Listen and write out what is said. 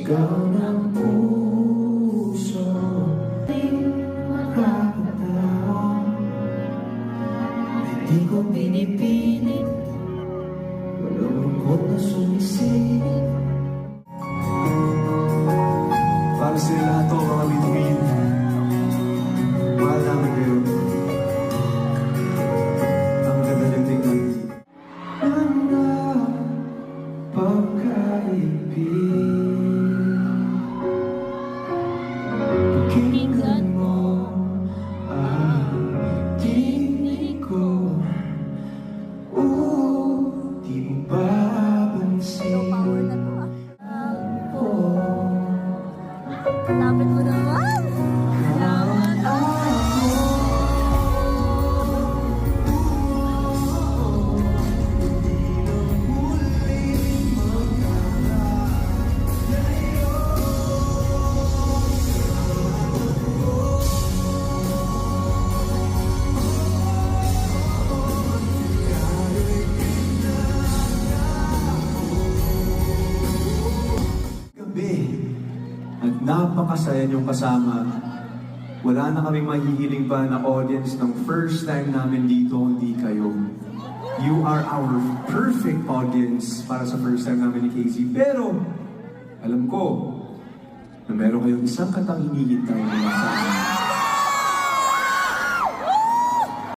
Sigaw ng puso, di makakataon. Hindi ko pinipilit, walang lungkot na sumisingit. Para sa lahat to, mga bituin. Mahal namin kayo. Ang ganda niyong tingnan. Mga pagkaibig, pakinggan mo ang tinig ko. Di mo babansin ko. Lapit mo naman! Kawan ako. Gabi. At napakasaya niyong kasama. Wala na kaming mahihiling pa na audience ng first time namin dito, hindi kayo. You are our perfect audience para sa first time namin ni Casey. Pero, alam ko, na meron kayong isang katang hinihintay na sa amin.